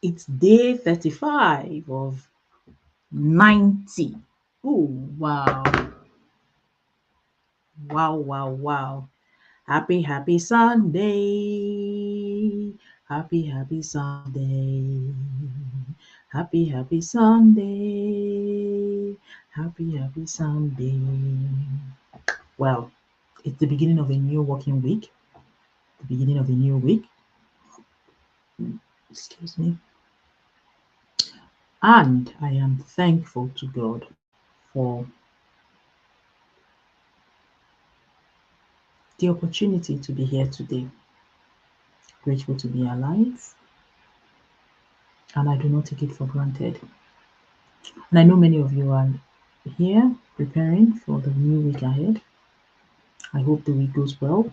It's day 35 of 90. Oh, wow. Wow, wow, wow. Happy Sunday. Happy Sunday. Happy Sunday. Happy Sunday. Well, it's the beginning of a new working week. The beginning of a new week. Excuse me. And I am thankful to God for the opportunity to be here today. Grateful to be alive, and I do not take it for granted. And I know many of you are here preparing for the new week ahead. I hope the week goes well.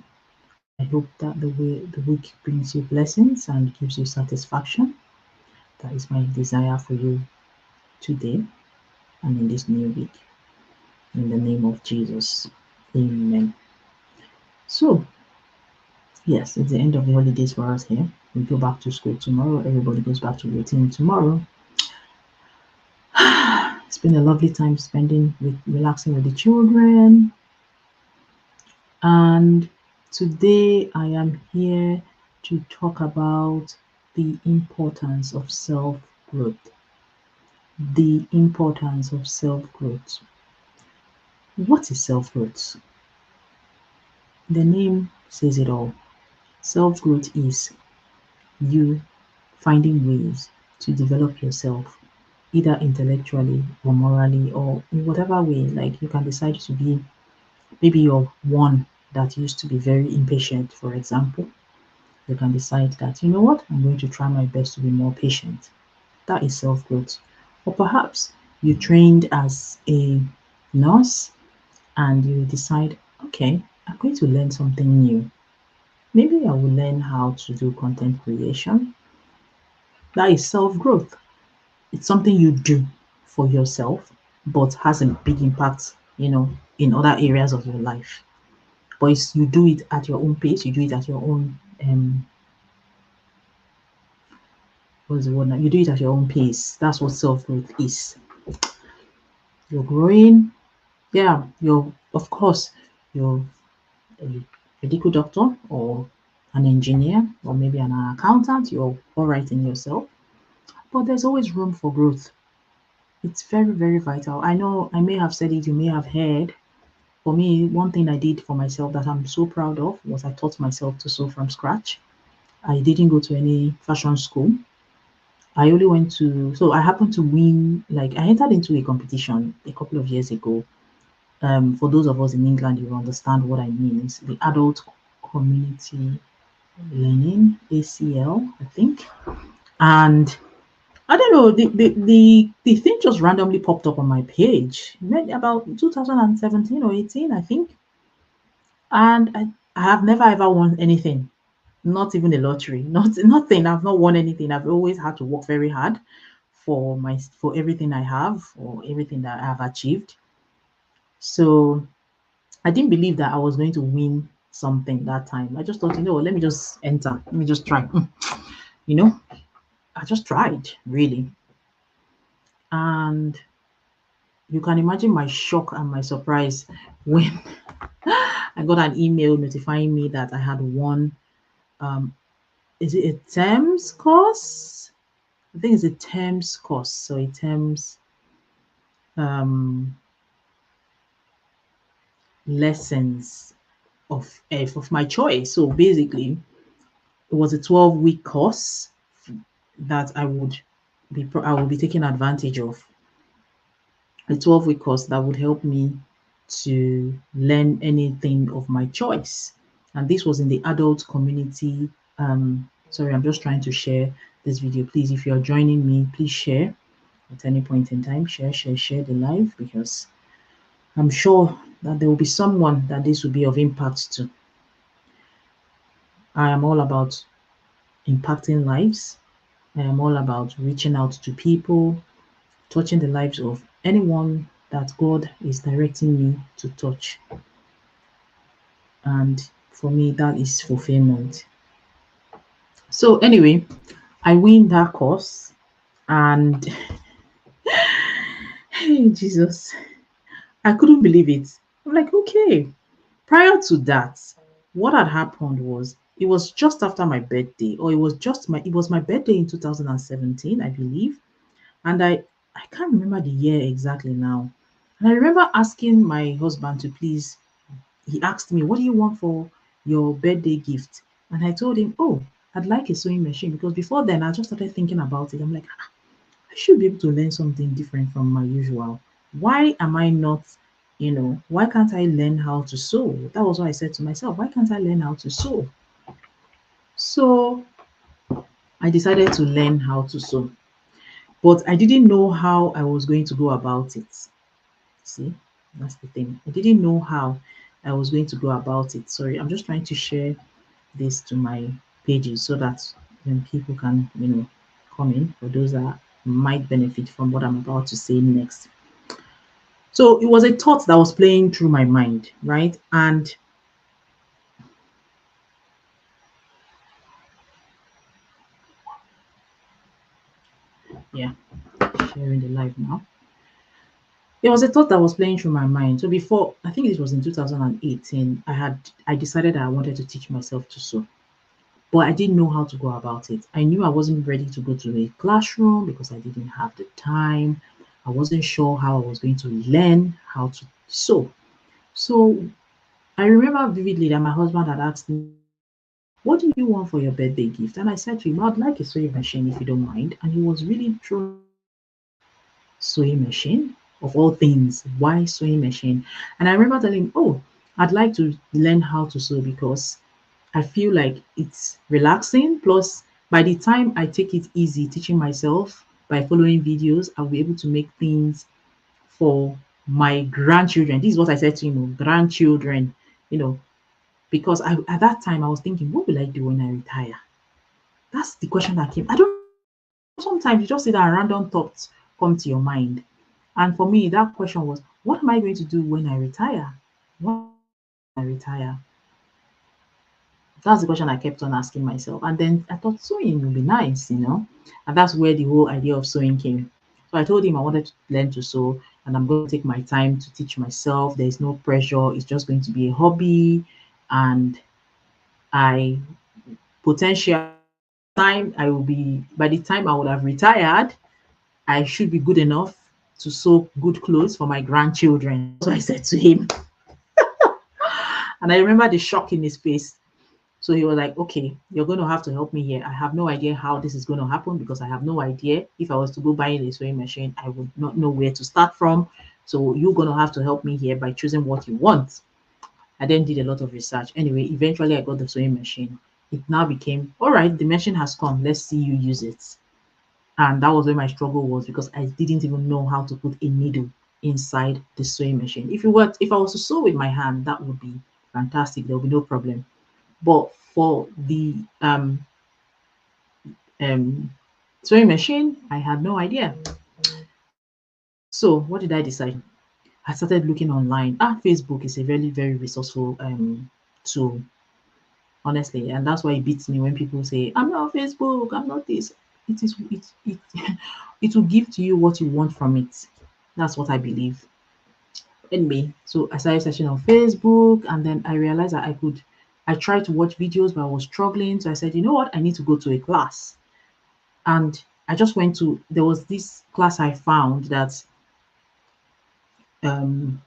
I hope that the week brings you blessings and gives you satisfaction. That is my desire for you today and in this new week. In the name of Jesus. Amen. So, yes, it's the end of the holidays for us here. We go back to school tomorrow. Everybody goes back to routine tomorrow. It's been a lovely time spending with relaxing with the children. And today I am here to talk about the importance of self-growth. The importance of self-growth. What is self-growth? The name says it all. Self-growth is you finding ways to develop yourself, either intellectually or morally or in whatever way. Like you can decide to be, maybe you're one that used to be very impatient, for example. You can decide that, you know what, I'm going to try my best to be more patient. That is self growth. Or perhaps you trained as a nurse and you decide, okay, I'm going to learn something new. Maybe I will learn how to do content creation. That is self growth. It's something you do for yourself, but has a big impact, in other areas of your life. But you do it at your own pace, you do it at your own what's the word now? You do it at your own pace. That's what self-growth is. You're growing. Yeah, you're of course you're a medical doctor or an engineer or maybe an accountant. You're all right in yourself. But there's always room for growth. It's very, very vital. I know I may have said it, you may have heard. For me, one thing I did for myself that I'm so proud of was I taught myself to sew from scratch. I didn't go to any fashion school. I only went to, so I happened to win, like I entered into a competition a couple of years ago. For those of us in England, you understand what I mean. It's the Adult Community Learning, ACL, I think. And I don't know, the thing just randomly popped up on my page, maybe about 2017 or 18, I think. And I have never ever won anything, not even a lottery, nothing. I've not won anything. I've always had to work very hard for everything I have or everything that I have achieved. So I didn't believe that I was going to win something that time. I just thought, let me just enter, let me just try. You know, I just tried really, and you can imagine my shock and my surprise when I got an email notifying me that I had won. Um, is it a terms course? I think it's a terms course. So a terms um, lessons of my choice. So basically, it was a 12-week course that I will be taking advantage of. A 12-week course that would help me to learn anything of my choice. And this was in the adult community. Sorry, I'm just trying to share this video. Please, if you're joining me, please share at any point in time. Share the live, because I'm sure that there will be someone that this will be of impact to. I am all about impacting lives. I am all about reaching out to people, touching the lives of anyone that God is directing me to touch. And for me, that is fulfillment. So, anyway, I win that course, and hey, Jesus, I couldn't believe it. I'm like, okay. Prior to that, what had happened was it was just after my birthday, or it was my birthday in 2017, I believe. And I can't remember the year exactly now. And I remember asking my husband to please, he asked me, what do you want for your birthday gift? And I told him, oh, I'd like a sewing machine, because before then I just started thinking about it. I'm like, I should be able to learn something different from my usual. Why am I not, why can't I learn how to sew? That was what I said to myself. Why can't I learn how to sew? So I decided to learn how to sew, but I didn't know how I was going to go about it. See, that's the thing. I didn't know how I was going to go about it. Sorry, I'm just trying to share this to my pages so that then people can, come in for those that might benefit from what I'm about to say next. So it was a thought that was playing through my mind, right? And yeah, sharing the live now. It was a thought that was playing through my mind. So before, I think it was in 2018, I decided that I wanted to teach myself to sew, but I didn't know how to go about it. I knew I wasn't ready to go to a classroom because I didn't have the time. I wasn't sure how I was going to learn how to sew. So I remember vividly that my husband had asked me, what do you want for your birthday gift? And I said to him, I'd like a sewing machine if you don't mind. And he was really thrown. Sewing machine of all things. Why sewing machine? And I remember telling him, oh, I'd like to learn how to sew because I feel like it's relaxing. Plus, by the time I take it easy teaching myself by following videos, I'll be able to make things for my grandchildren. This is what I said to him, oh, grandchildren, you know, because at that time I was thinking, what will I do when I retire? That's the question that came. I don't Sometimes you just see that random thoughts come to your mind. And for me, that question was, what am I going to do when I retire? When I retire? That's the question I kept on asking myself. And then I thought sewing would be nice. And that's where the whole idea of sewing came. So I told him I wanted to learn to sew and I'm going to take my time to teach myself. There's no pressure. It's just going to be a hobby. And I potential time I will be by the time I would have retired, I should be good enough to sew good clothes for my grandchildren. So I said to him. And I remember the shock in his face. So he was like, okay, you're going to have to help me here. I have no idea how this is going to happen because I have no idea. If I was to go buy a sewing machine, I would not know where to start from. So you're going to have to help me here by choosing what you want. I then did a lot of research. Anyway, eventually I got the sewing machine. It now became, all right, the machine has come. Let's see you use it. And that was where my struggle was because I didn't even know how to put a needle inside the sewing machine. If I was to sew with my hand, that would be fantastic. There would be no problem. But for the um, sewing machine, I had no idea. So what did I decide? I started looking online. Facebook is a very, very resourceful tool, honestly, and that's why it beats me when people say, "I'm not on Facebook. I'm not this." It it will give to you what you want from it. That's what I believe. Anyway, so I started searching on Facebook, and then I realized that I tried to watch videos, but I was struggling. So I said, you know what? I need to go to a class. And I just went to, there was this class I found that um,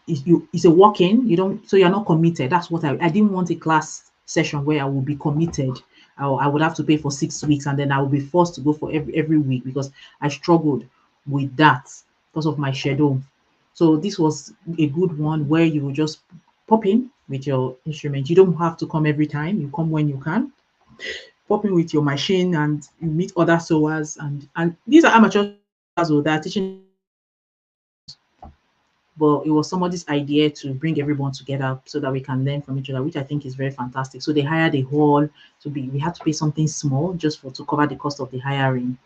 it's a walk-in, so you're not committed. That's what I didn't want a class session where I would be committed. I would have to pay for 6 weeks and then I would be forced to go for every week because I struggled with that because of my schedule. So this was a good one where you will just pop in with your instrument. You don't have to come every time. You come when you can. Pop in with your machine and you meet other sewers and these are amateurs that are teaching, but it was somebody's idea to bring everyone together so that we can learn from each other, which I think is very fantastic. So they hired a hall we had to pay something small just to cover the cost of the hiring.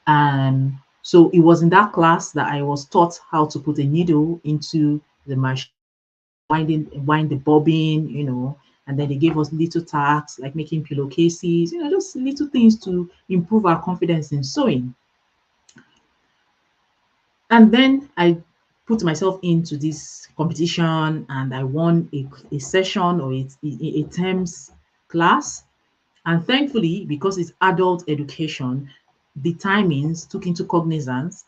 And so it was in that class that I was taught how to put a needle into the machine, wind the bobbin, And then they gave us little tasks like making pillowcases, just little things to improve our confidence in sewing. And then I put myself into this competition and I won a session or a terms class. And thankfully, because it's adult education, the timings took into cognizance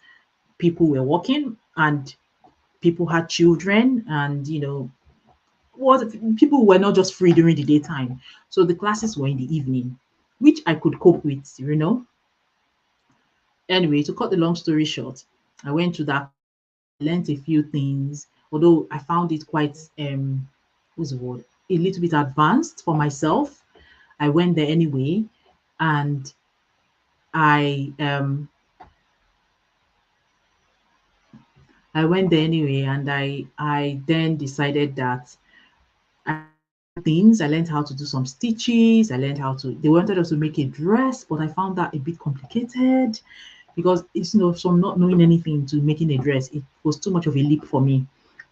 people were working and people had children, and was people were not just free during the daytime. So the classes were in the evening, which I could cope with. Anyway, to cut the long story short, I went to that, learned a few things, although I found it quite what's the word? A little bit advanced for myself. I went there anyway, and I um I went there anyway, and I then decided that I things. I learned how to do some stitches. I learned how to. They wanted us to make a dress, but I found that a bit complicated because it's from not knowing anything to making a dress. It was too much of a leap for me.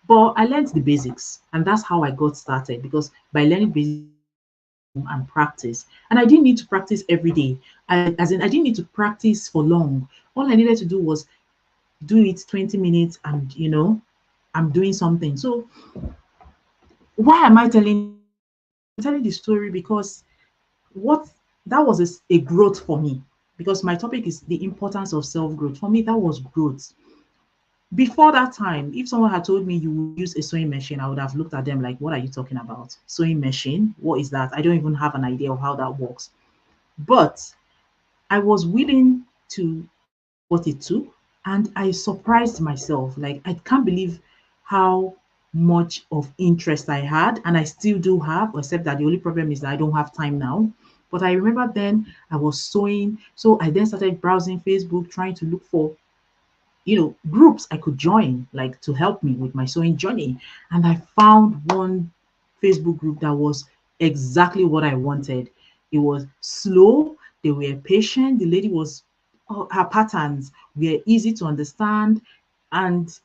But I learned the basics, and that's how I got started. Because by learning basics and practice, and I didn't need to practice every day. As in, I didn't need to practice for long. All I needed to do was do it 20 minutes, and I'm doing something. So why am I telling the story? Because what that was a growth for me, because my topic is the importance of self-growth. For me, that was growth. Before that time, if someone had told me you would use a sewing machine, I would have looked at them like, what are you talking about? Sewing machine? What is that? I don't even have an idea of how that works. But I was willing to what it took, and I surprised myself. Like, I can't believe how much of interest I had, and I still do have, except that the only problem is that I don't have time now. But I remember then I was sewing, so I then started browsing Facebook, trying to look for groups I could join, like to help me with my sewing journey. And I found one Facebook group that was exactly what I wanted. It was slow, they were patient, the lady was, her patterns were easy to understand. And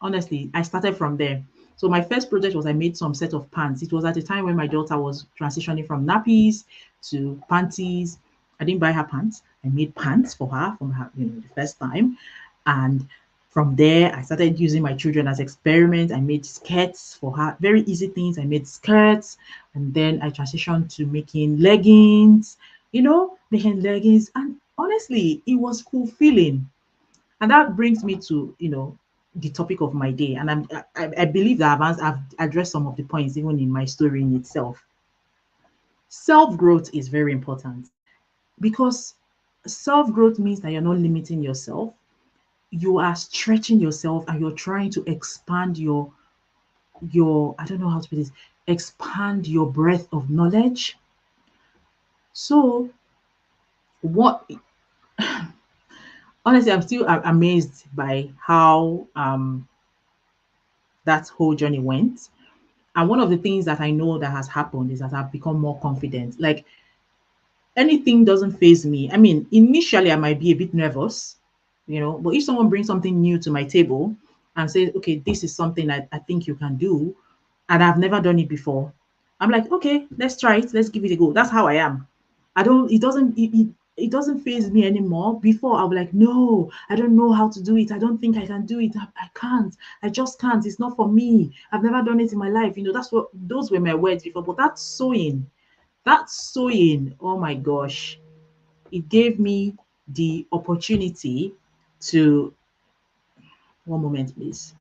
honestly, I started from there. So my first project was I made some set of pants. It was at a time when my daughter was transitioning from nappies to panties. I didn't buy her pants. I made pants for her from her, the first time. And from there, I started using my children as experiments. I made skirts for her, very easy things. I made skirts, and then I transitioned to making leggings, making leggings. And honestly, it was fulfilling. And that brings me to, the topic of my day. And I believe that I've addressed some of the points even in my story in itself. Self growth is very important because self growth means that you're not limiting yourself. You are stretching yourself and you're trying to expand your I don't know how to put this, expand your breadth of knowledge. So what honestly, I'm still amazed by how that whole journey went. And one of the things that I know that has happened is that I've become more confident. Like, anything doesn't phase me. I mean, initially I might be a bit nervous, but if someone brings something new to my table and says, okay, this is something I think you can do, and I've never done it before, I'm like, okay, let's try it. Let's give it a go. That's how I am. I don't, it doesn't phase me anymore. Before I was like, no, I don't know how to do it. I don't think I can do it. I can't. I just can't. It's not for me. I've never done it in my life. Those were my words before. But that sewing, oh my gosh, it gave me the opportunity to, one moment, please.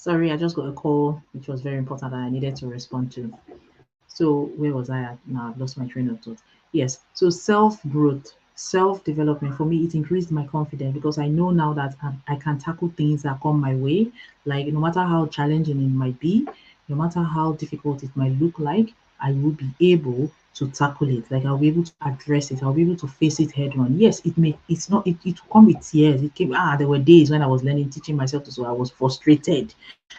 Sorry, I just got a call which was very important that I needed to respond to. So where was I at? Now I've lost my train of thought. Yes. So self-growth, self-development for me, it increased my confidence because I know now that I can tackle things that come my way. Like no matter how challenging it might be, no matter how difficult it might look like, I will be able to tackle it. Like I'll be able to address it. I'll be able to face it head on. Yes, it's not it will come with tears. It came there were days when I was learning, teaching myself to so I was frustrated.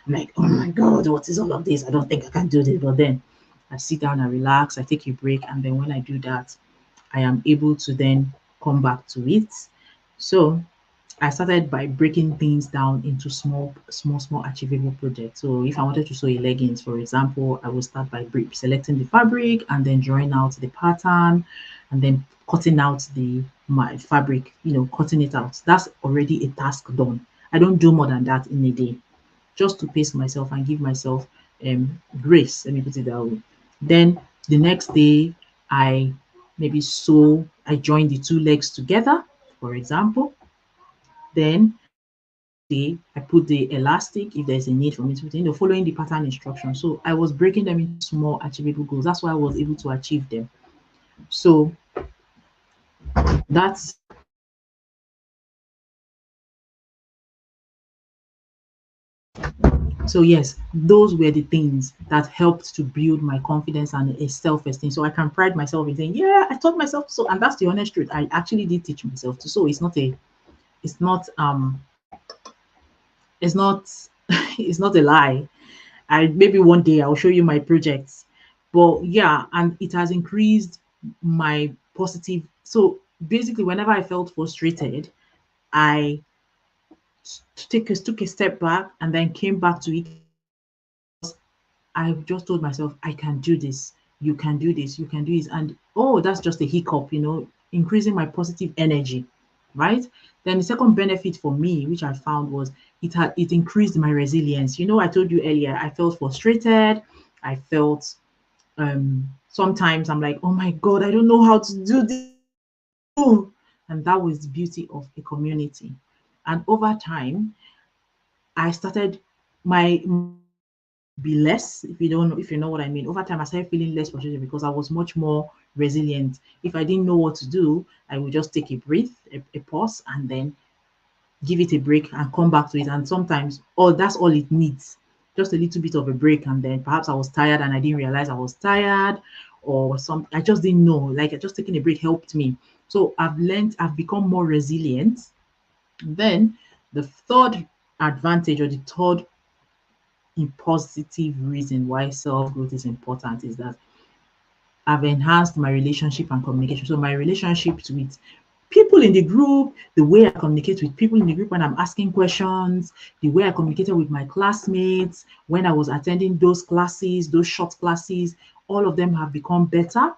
I'm like, oh my God, what is all of this? I don't think I can do this. But then I sit down and relax, I take a break, and then when I do that, I am able to then come back to it. So I started by breaking things down into small achievable projects. So if I wanted to sew a leggings, for example, I would start by selecting the fabric and then drawing out the pattern and then cutting out the my fabric, cutting it out. That's already a task done. I don't do more than that in a day, just to pace myself and give myself grace. Let me put it that way. Then the next day, I I join the two legs together, for example. Then I put the elastic if there's a need for me to put following the pattern instructions. So I was breaking them into small achievable goals. That's why I was able to achieve them. So that's So yes, those were the things that helped to build my confidence and a self-esteem. So I can pride myself in saying, yeah, I taught myself so, and that's the honest truth. I actually did teach myself to sew. It's not it's not it's not a lie. I maybe one day I'll show you my projects. But yeah, and it has increased my positive. So basically, whenever I felt frustrated, I took a step back and then came back to it. I just told myself, I can do this. You can do this. You can do this. And oh, that's just a hiccup, increasing my positive energy, right? Then the second benefit for me, which I found was it increased my resilience. I told you earlier, I felt frustrated. I felt sometimes I'm like, oh my God, I don't know how to do this. Oh, and that was the beauty of a community. And over time, I started my be less if you know what I mean. Over time I started feeling less frustrated because I was much more resilient. If I didn't know what to do, I would just take a breath, a pause, and then give it a break and come back to it. And sometimes that's all it needs. Just a little bit of a break, and then perhaps I was tired and I didn't realize I was tired, or I just didn't know. Like just taking a break helped me. So I've become more resilient. Then the third advantage or the third positive reason why self-growth is important is that I've enhanced my relationship and communication. So my relationships with people in the group, the way I communicate with people in the group when I'm asking questions, the way I communicated with my classmates when I was attending those classes, those short classes, all of them have become better.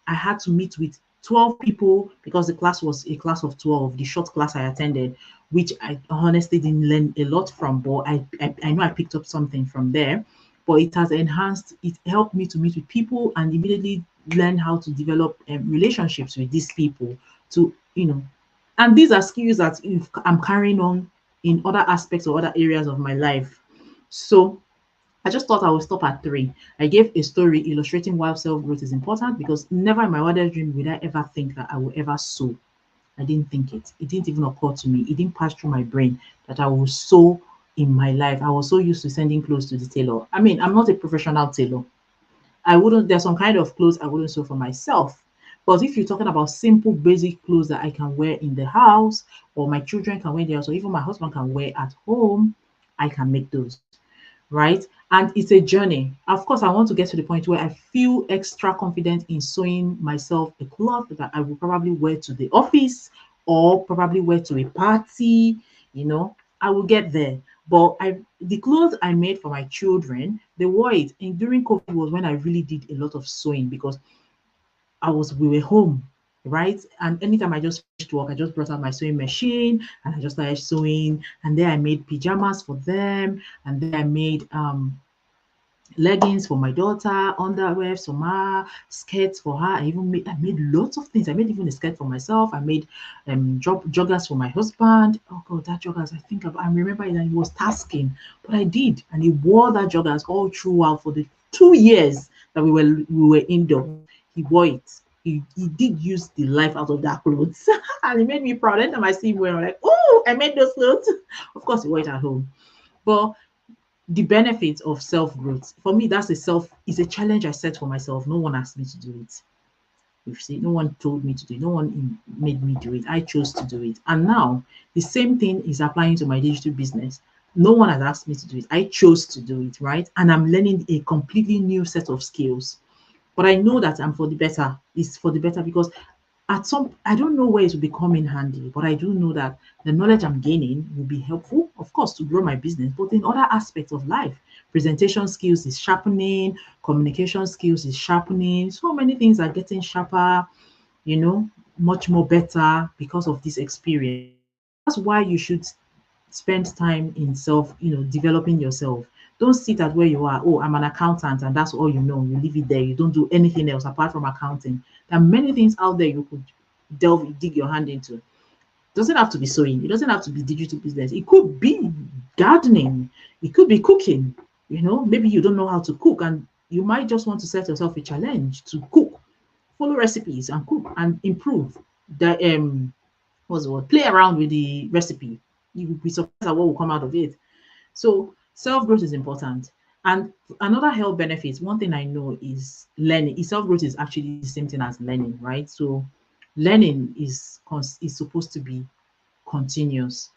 I had to meet with 12 people because the class was a class of 12, the short class I attended, which I honestly didn't learn a lot from, but I know I picked up something from there. But it helped me to meet with people and immediately learn how to develop relationships with these people to, and these are skills that if I'm carrying on in other aspects or other areas of my life. So I just thought I would stop at three. I gave a story illustrating why self-growth is important because never in my wildest dream would I ever think that I would ever sew. I didn't think it. It didn't even occur to me. It didn't pass through my brain that I will sew in my life. I was so used to sending clothes to the tailor. I mean, I'm not a professional tailor. There's some kind of clothes I wouldn't sew for myself. But if you're talking about simple, basic clothes that I can wear in the house, or my children can wear there, or even my husband can wear at home, I can make those, right? And it's a journey. Of course, I want to get to the point where I feel extra confident in sewing myself a cloth that I will probably wear to the office or probably wear to a party. I will get there. But the clothes I made for my children, they wore it. And during COVID was when I really did a lot of sewing because we were home, right? And anytime I just finished work, I just brought out my sewing machine and I just started sewing. And then I made pajamas for them. And then I made leggings for my daughter, underwear for her, skirts for her. I made lots of things. I made even a skirt for myself. I made joggers for my husband. Oh god, that joggers! I remember it, and it was tasking, but I did, and he wore that joggers all throughout for the 2 years that we were indoors. He wore it. He did use the life out of that clothes, and it made me proud. Anytime I see him wearing, I'm like, oh, I made those clothes. Of course, he wore it at home, but the benefits of self-growth for me, is a challenge I set for myself. No one asked me to do it. You see, no one told me to do it. No one made me do it. I chose to do it. And now the same thing is applying to my digital business. No one has asked me to do it. I chose to do it, right? And I'm learning a completely new set of skills. But I know that I'm for the better. It's for the better because I don't know where it will be coming handy, but I do know that the knowledge I'm gaining will be helpful, of course, to grow my business, but in other aspects of life. Presentation skills is sharpening, communication skills is sharpening. So many things are getting sharper, you know, much more better because of this experience. That's why you should spend time in developing yourself. Don't sit at where you are. Oh, I'm an accountant and that's all you know. You leave it there. You don't do anything else apart from accounting. There are many things out there you could dig your hand into. It doesn't have to be sewing. It doesn't have to be digital business. It could be gardening. It could be cooking. Maybe you don't know how to cook and you might just want to set yourself a challenge to cook, follow recipes and cook and improve. The what's the word? Play around with the recipe. You will be surprised at what will come out of it. So self-growth is important. And another health benefit, one thing I know is learning. Self-growth is actually the same thing as learning, right? So learning is supposed to be continuous,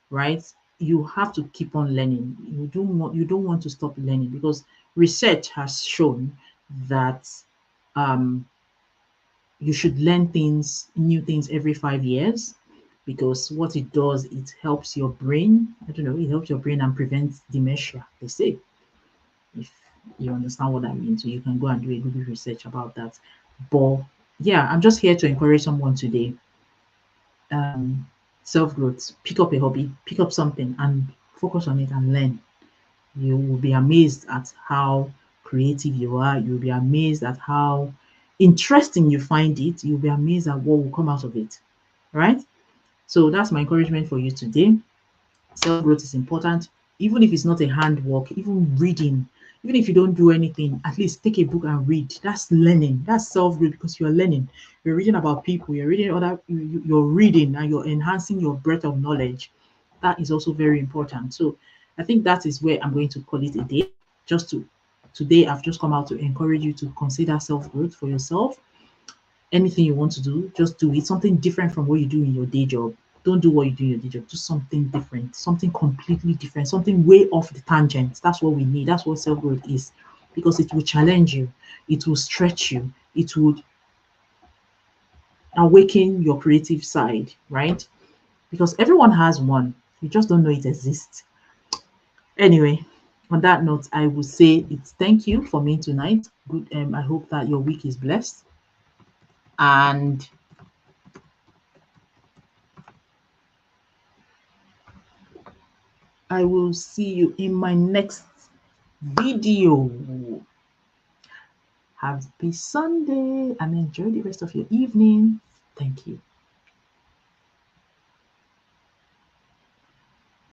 right? You have to keep on learning. You don't want to stop learning because research has shown that um, you should learn new things every 5 years because what it does, it helps your brain. I don't know, it helps your brain and prevents dementia, they say. If you understand what that means, so you can go and do a Google research about that. But yeah, I'm just here to encourage someone today. Um, Self growth. Pick up a hobby, pick up something, and focus on it and learn. You will be amazed at how creative you are. You'll be amazed at how interesting you find it. You'll be amazed at what will come out of it. Right? So that's my encouragement for you today. Self growth is important, even if it's not a handwork, even reading, even if you don't do anything, at least take a book and read. That's learning. That's self growth because you're learning. You're reading about people. You're reading You're reading and you're enhancing your breadth of knowledge. That is also very important. So I think that is where I'm going to call it a day. Just to Today, I've just come out to encourage you to consider self growth for yourself. Anything you want to do, just do it. Something different from what you do in your day job. Don't do what you do in your day job. Do something different, something completely different, something way off the tangent. That's what we need. That's what self growth is, because it will challenge you, it will stretch you, it would awaken your creative side, right? Because everyone has one, you just don't know it exists. Anyway, on that note, I will say it's thank you for me tonight. Good. I hope that your week is blessed, and I will see you in my next video. Happy Sunday and enjoy the rest of your evening. Thank you.